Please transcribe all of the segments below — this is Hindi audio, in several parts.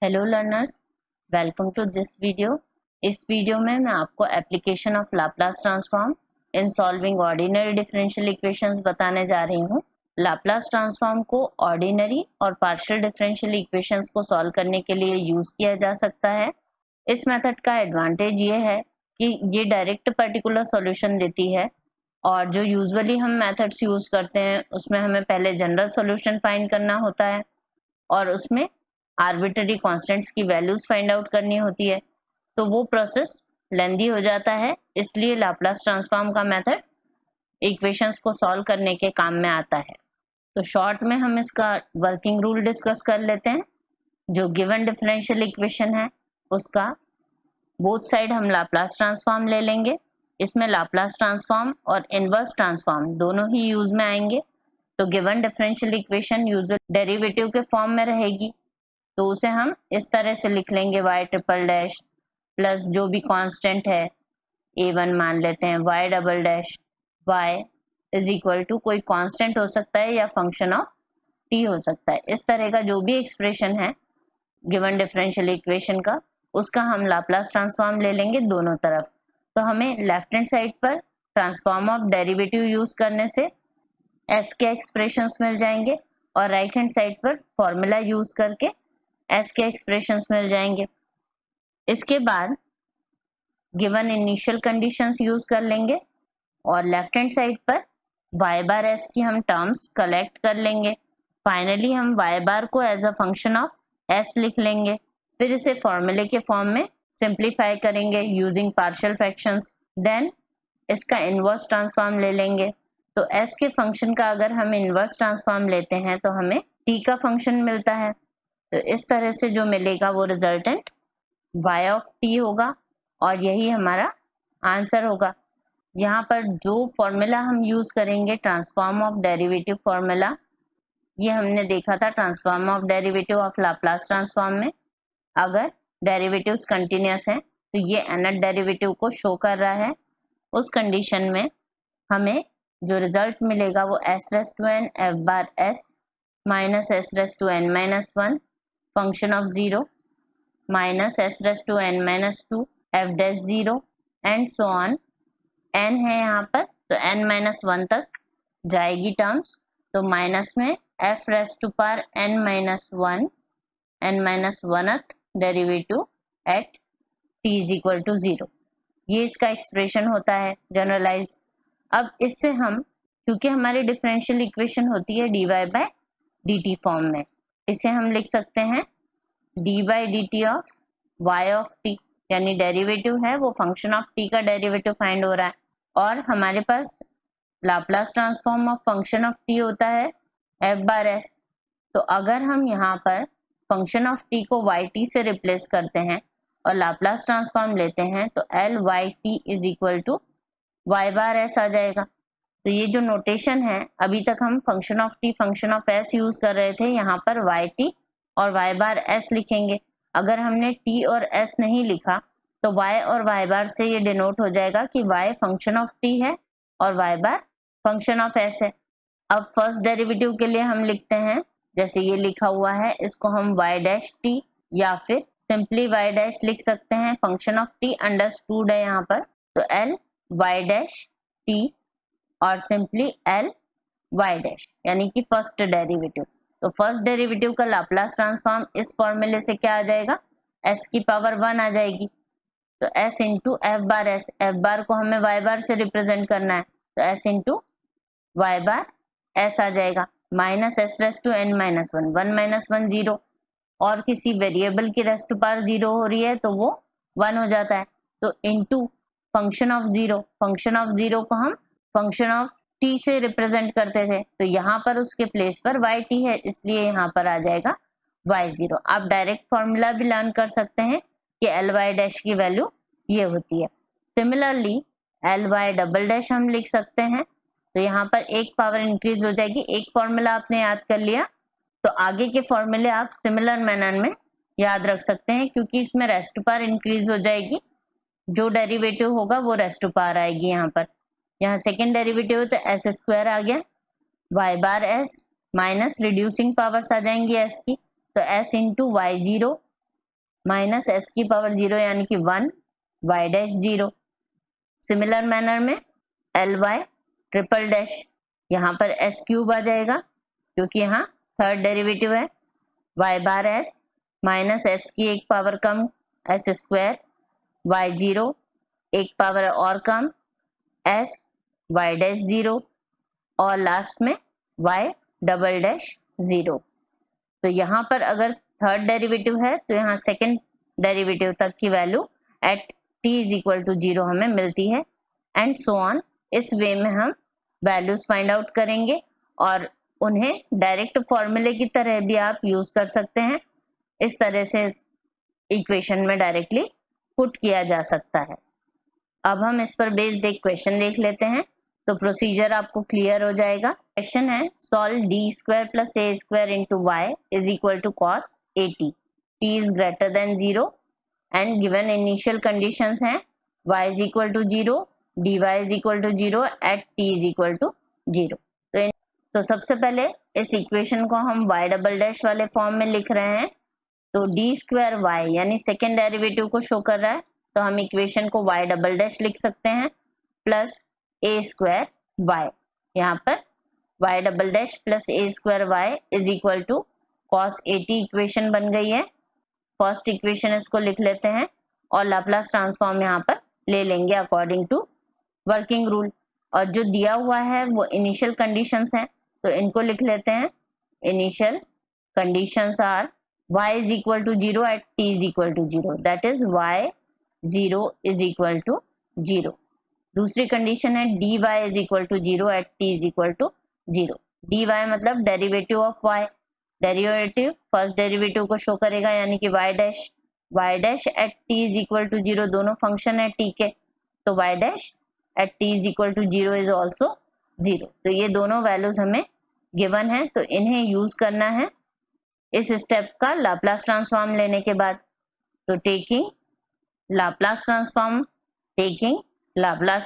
Hello learners, welcome to this video. इस वीडियो में मैं आपको application of Laplace transform in solving ordinary differential equations बताने जा रही हूँ। लाप्लास ट्रांसफॉर्म को ऑर्डिनरी और पार्शियल डिफरेंशियल इक्वेशंस को सॉल्व करने के लिए यूज किया जा सकता है। इस मेथड का एडवांटेज ये है कि ये डायरेक्ट पर्टिकुलर सॉल्यूशन देती है, और जो यूजुअली हम मेथड्स यूज करते हैं उसमें हमें पहले जनरल सॉल्यूशन फाइंड करना होता है और उसमें आर्बिट्ररी कांस्टेंट्स की वैल्यूज फाइंड आउट करनी होती है, तो वो प्रोसेस लेंदी हो जाता है। इसलिए लाप्लास ट्रांसफॉर्म का मेथड इक्वेशंस को सॉल्व करने के काम में आता है। तो शॉर्ट में हम इसका वर्किंग रूल डिस्कस कर लेते हैं। जो गिवन डिफरेंशियल इक्वेशन है उसका बोथ साइड हम लाप्लास ट्रांसफॉर्म ले लेंगे। इसमें लाप्लास ट्रांसफॉर्म और इनवर्स ट्रांसफॉर्म दोनों ही यूज में आएंगे। तो given differential equation usual derivative के फॉर्म में रहेगी, तो उसे हम इस तरह से लिख लेंगे y ट्रिपल डैश प्लस जो भी कांस्टेंट है a1 मान लेते हैं, y double dash y is equal to कोई कांस्टेंट हो सकता है या फंक्शन ऑफ t हो सकता है। इस तरह का जो भी एक्सप्रेशन है गिवन डिफरेंशियल इक्वेशन का, उसका हम लाप्लास ट्रांसफॉर्म ले लेंगे दोनों तरफ। तो हमें लेफ्ट हैंड साइड पर ट्रांसफॉर्म ऑफ डेरिवेटिव यूज करने से s के एक्सप्रेशंस मिल जाएंगे और राइट हैंड साइड पर फॉर्मूला यूज करके s के एक्सप्रेशंस मिल जाएंगे। इसके बाद गिवन इनिशियल कंडीशंस यूज कर लेंगे और लेफ्ट हैंड साइड पर y बार s की हम टर्म्स कलेक्ट कर लेंगे। फाइनली हम y बार को as a function of s लिख लेंगे। फिर इसे फॉर्मूले के फॉर्म में सिंप्लीफाई करेंगे यूजिंग पार्शियल फ्रैक्शंस। देन इसका इनवर्स ट्रांसफॉर्म ले लेंगे। तो s के फंक्शन का अगर हम इनवर्स ट्रांसफॉर्म लेते हैं तो हमें t का फंक्शन मिलता है। तो इस तरह से जो मिलेगा वो रिजल्टेंट y ऑफ t होगा और यही हमारा आंसर होगा। यहाँ पर जो फॉर्मूला हम यूज करेंगे ट्रांसफॉर्म ऑफ डेरिवेटिव फॉर्मूला, ये हमने देखा था transform of derivative of Laplace transform में। अगर डेरिवेटिव्स कंटिन्यूअस हैं तो ये nth डेरिवेटिव को शो कर रहा है। उस कंडीशन में हमें जो रिजल्ट मिलेगा वो s raise to n f bar s minus s raise to n minus 1 function of 0 minus s raise to n minus 2 f dash 0 and so on. n है यहाँ पर तो n माइनस 1 तक जाएगी टर्म्स, तो माइनस में f raise to power n minus 1 n minus 1th derivative at t is equal to 0। ये इसका एक्सप्रेशन होता है जनरलाइज। अब इससे हम, क्योंकि हमारी डिफरेंशियल इक्वेशन होती है dy बाय dt फॉर्म में, इसे हम लिख सकते हैं d by D T of y of t, यानी डेरिवेटिव है वो फंक्शन ऑफ t का डेरिवेटिव फाइंड हो रहा है। और हमारे पास Laplace transform of function of t होता है f बार s। तो अगर हम यहाँ पर फंक्शन ऑफ t को yt से रिप्लेस करते हैं और लाप्लास ट्रांसफॉर्म लेते हैं तो l y t is equal to y bar s आ जाएगा। तो ये जो नोटेशन है, अभी तक हम function of t function of s use कर रहे थे, यहाँ पर yt और y बार s लिखेंगे। अगर हमने t और s नहीं लिखा तो y और y बार से ये डिनोट हो जाएगा कि y फंक्शन ऑफ t है और y bar function of s है। अब फर्स्ट डेरिवेटिव के लिए हम लिखते हैं जैसे ये लिखा हुआ है, इसको हम y डैश t या फिर सिंपली y डैश लिख सकते हैं। फंक्शन ऑफ t अंडरस्टूड है यहाँ पर, तो l y डैश t और सिंपली l y डैश, यानी कि फर्स्ट डेरिवेटिव। तो फर्स्ट डेरिवेटिव का लाप्लास ट्रांसफॉर्म इस फॉर्मूले से क्या आ जाएगा, s की पावर 1 आ जाएगी। तो s into F bar s, F bar को हमें y बार से रिप्रेजेंट करना है, तो s into y bar s आ जाएगा। Minus s raise to n minus 1, 1 minus 1 0, और किसी वेरिएबल की रेस टू पावर 0 हो रही है तो वो 1 हो जाता है। तो into function of 0, function of 0 को हम फंक्शन ऑफ t से रिप्रेजेंट करते थे, तो यहाँ पर उसके प्लेस पर yt है, इसलिए यहाँ पर आ जाएगा y0। आप डायरेक्ट फॉर्मूला भी लर्न कर सकते हैं कि ly डैश की वैल्यू ये होती है। सिमिलरली ly डबल डैश हम लिख सकते हैं, तो यहाँ पर एक पावर इंक्रीज हो जाएगी। एक फॉर्मूला आपने याद कर लिया तो आगे के फॉर्मूले आप सिमिलर मैनर में याद रख सकते हैं, क्योंकि इसमें रेस्ट टू पावर इंक्रीज हो जाएगी, जो डेरिवेटिव होगा वो रेस्ट टू पावर आएगी। यहाँ पर यहाँ सेकेंड डेरिवेटिव तो एस स्क्वायर आ गया, Y bar S minus reducing powers आ जाएंगी एस की, तो S into Y 0 minus S की पावर 0 यानी कि 1 वाई डैश 0। सिमिलर मैनर में एल वाई ट्रिपल डैश, यहाँ पर एस क्यूब आ जाएगा क्योंकि यहाँ थर्ड डेरिवेटिव है। Y bar S minus S की एक पावर कम एस स्क्वायर, वाई 0 एक पावर और कम एस वाई डैश 0 और लास्ट में वाई डबल डैश 0। तो यहाँ पर अगर थर्ड डेरिवेटिव है तो यहाँ सेकंड डेरिवेटिव तक की value at t is equal to 0 हमें मिलती है एंड सो ऑन। इस वे में हम वैल्यूज फाइंड आउट करेंगे और उन्हें डायरेक्ट फॉर्मूले की तरह भी आप यूज कर सकते हैं। इस तरह से इक्वेशन में डायरेक्टली पुट किया जा सकता है। अब हम इस पर बेस्ड एक क्वेश्चन देख लेते हैं तो प्रोसीजर आपको क्लियर हो जाएगा। क्वेश्चन है solve D square plus A square into Y is equal to cos A T, T is greater than 0 and given initial conditions हैं y is equal to 0, dy is equal to 0 at t is equal to 0। तो सबसे पहले इस इक्वेशन को हम y डबल डैश वाले फॉर्म में लिख रहे हैं। तो डी स्क्वायर वाई यानी सेकेंड डेरिवेटिव को शो कर रहा है तो हम इक्वेशन को y डबल डैश लिख सकते हैं प्लस ए स्क्वायर वाई। यहाँ पर y double dash plus A square Y is equal to cos 80 equation बन गई है। फर्स्ट इक्वेशन इसको लिख लेते हैं और लाप्लास ट्रांसफॉर्म यहाँ पर ले लेंगे अकॉर्डिंग टू वर्किंग रूल। और जो दिया हुआ है वो इनिशियल कंडीशंस हैं तो इनको लिख लेते हैं। Initial conditions are y is equal to 0 at t is equal to 0, that is y 0 is equal to 0। दूसरी कंडीशन है dy is equal to 0 at t is equal to 0। dy मतलब derivative of y, derivative first derivative को शो करेगा यानी कि y dash at t is equal to 0 दोनों फंक्शन है t के, तो y dash at t is equal to 0 is also 0। तो ये दोनों वैल्यूज हमें गिवन है तो इन्हें यूज करना है इस स्टेप का लाप्लास ट्रांसफॉर्म लेने के बाद। तो taking Laplace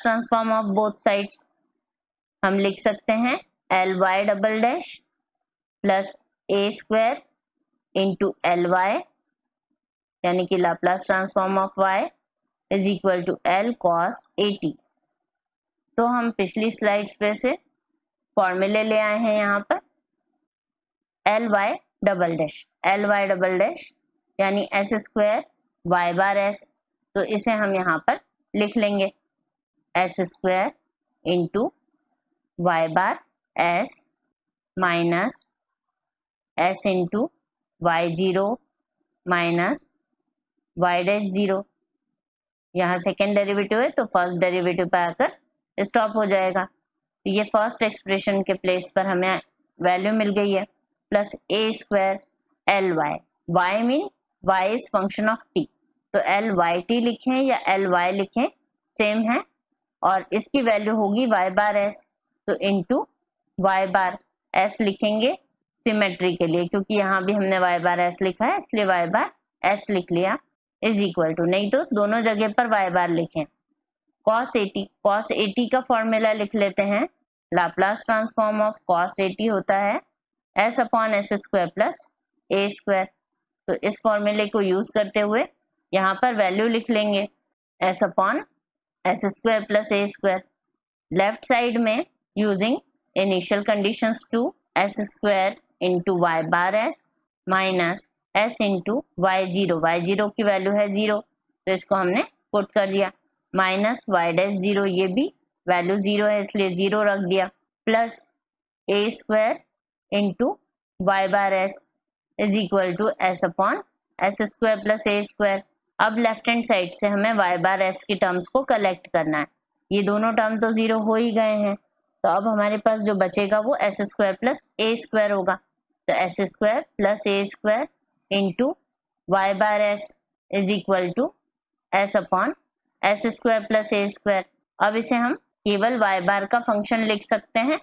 transform of both sides हम लिख सकते हैं L Y double dash plus A square into L Y यानी कि Laplace transform of Y is equal to L cos 80। तो हम पिछली स्लाइड्स पे से फॉर्मूले ले आए हैं यहाँ पर एल वाई डबल डैश यानी S square Y bar S, तो इसे हम यहाँ पर लिख लेंगे S square into Y bar S minus S into Y 0 minus Y dash 0। यहाँ सेकेंड डेरिवेटिव है तो फर्स्ट डेरिवेटिव पर आकर स्टॉप हो जाएगा। तो ये फर्स्ट एक्सप्रेशन के प्लेस पर हमें वैल्यू मिल गई है plus A square L Y, Y mean Y is function of T, तो एल वाई टी लिखें या एल वाई लिखें सेम है और इसकी वैल्यू होगी वाई बार एस, तो इनटू वाई बार एस लिखेंगे सिमेट्री के लिए क्योंकि यहाँ भी हमने वाई बार एस लिखा है इसलिए वाई बार एस लिख लिया इज इक्वल टू, नहीं तो दोनों जगह पर वाई बार लिखें कॉस 80 का फॉर्मूला लिख लेते हैं। लाप्लास ट्रांसफॉर्म ऑफ कॉस 80 होता है S upon S square plus A square. तो इस फॉर्मूले को यूज करते हुए यहाँ पर वैल्यू लिख लेंगे S upon S square plus A square. Left side में using initial conditions to S square into Y bar S minus S into Y 0 की वैल्यू है 0 तो इसको हमने पुट कर दिया माइनस वाई डैश 0, ये भी वैल्यू 0 है इसलिए 0 रख दिया plus A square into Y bar S is equal to S upon S square plus A square. अब लेफ्ट हैंड साइड से हमें वाई बार एस की टर्म्स को कलेक्ट करना है। ये दोनों टर्म तो 0 हो ही गए हैं तो अब हमारे पास जो बचेगा वो S square plus A square होगा। तो S square plus A square into Y bar S is equal to S upon S square plus A square. अब इसे हम केवल वाई बार का फंक्शन लिख सकते हैं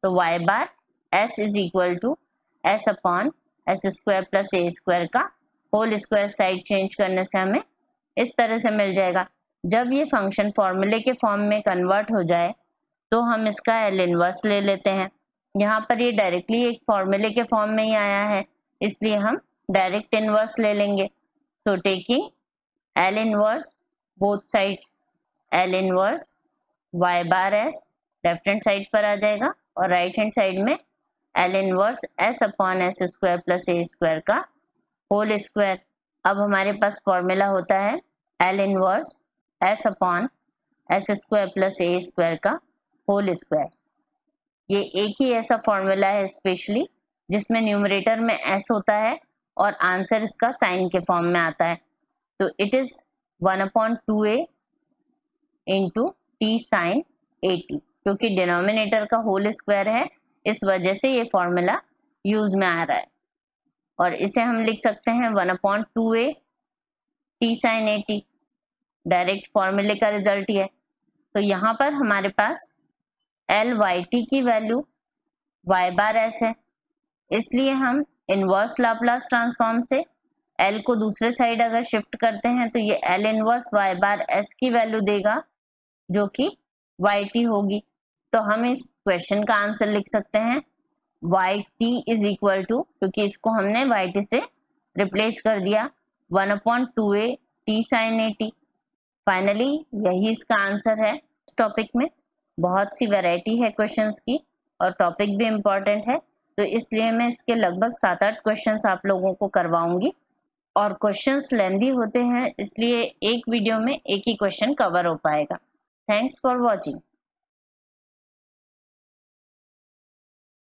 तो Y bar S is equal to S upon S square plus A square का होल स्क्वायर साइड चेंज करने से हमें इस तरह से मिल जाएगा। जब ये फंक्शन फॉर्मूले के फॉर्म में कन्वर्ट हो जाए तो हम इसका एल इनवर्स ले लेते हैं। यहाँ पर ये डायरेक्टली एक फॉर्मूले के फॉर्म में ही आया है इसलिए हम डायरेक्ट इनवर्स ले लेंगे। So taking L inverse both sides, L inverse y bar s left hand side पर आ जाएगा और राइट हैंड साइड में L inverse s upon S square plus A square का होल स्क्वायर। अब हमारे पास फॉर्मूला होता है L inverse s upon S square plus A square का होल स्क्वायर। ये एक ही ऐसा फॉर्मूला है स्पेशली जिसमें न्यूमरेटर में s होता है और आंसर इसका साइन के फॉर्म में आता है। तो it is 1/2a into T sine 80, क्योंकि डिनोमिनेटर का होल स्क्वायर है इस वजह से ये फॉर्मूला यूज में आ रहा है। और इसे हम लिख सकते हैं 1/2a टी साइन 80, डायरेक्ट फॉर्मूले का रिजल्ट ही है। तो यहाँ पर हमारे पास एल वाई टी की वैल्यू y बार s है, इसलिए हम इनवर्स लाप्लास ट्रांसफॉर्म से L को दूसरे साइड अगर शिफ्ट करते हैं तो ये L inverse y bar s की वैल्यू देगा जो कि yt होगी। तो हम इस क्वेश्चन का आंसर लिख सकते हैं yt इज इक्वल टू, क्योंकि इसको हमने yt से रिप्लेस कर दिया, 1/2a t sin 80। फाइनली यही इसका आंसर है। इस टॉपिक में बहुत सी वैरायटी है क्वेश्चंस की और टॉपिक भी इम्पोर्टेंट है, तो इसलिए मैं इसके लगभग 7-8 क्वेश्चंस आप लोगों को करवाऊंगी। और क्वेश्चंस लेंदी होते हैं इसलिए एक वीडियो में एक ही क्वेश्चन कवर हो पाएगा। Thanks for watching.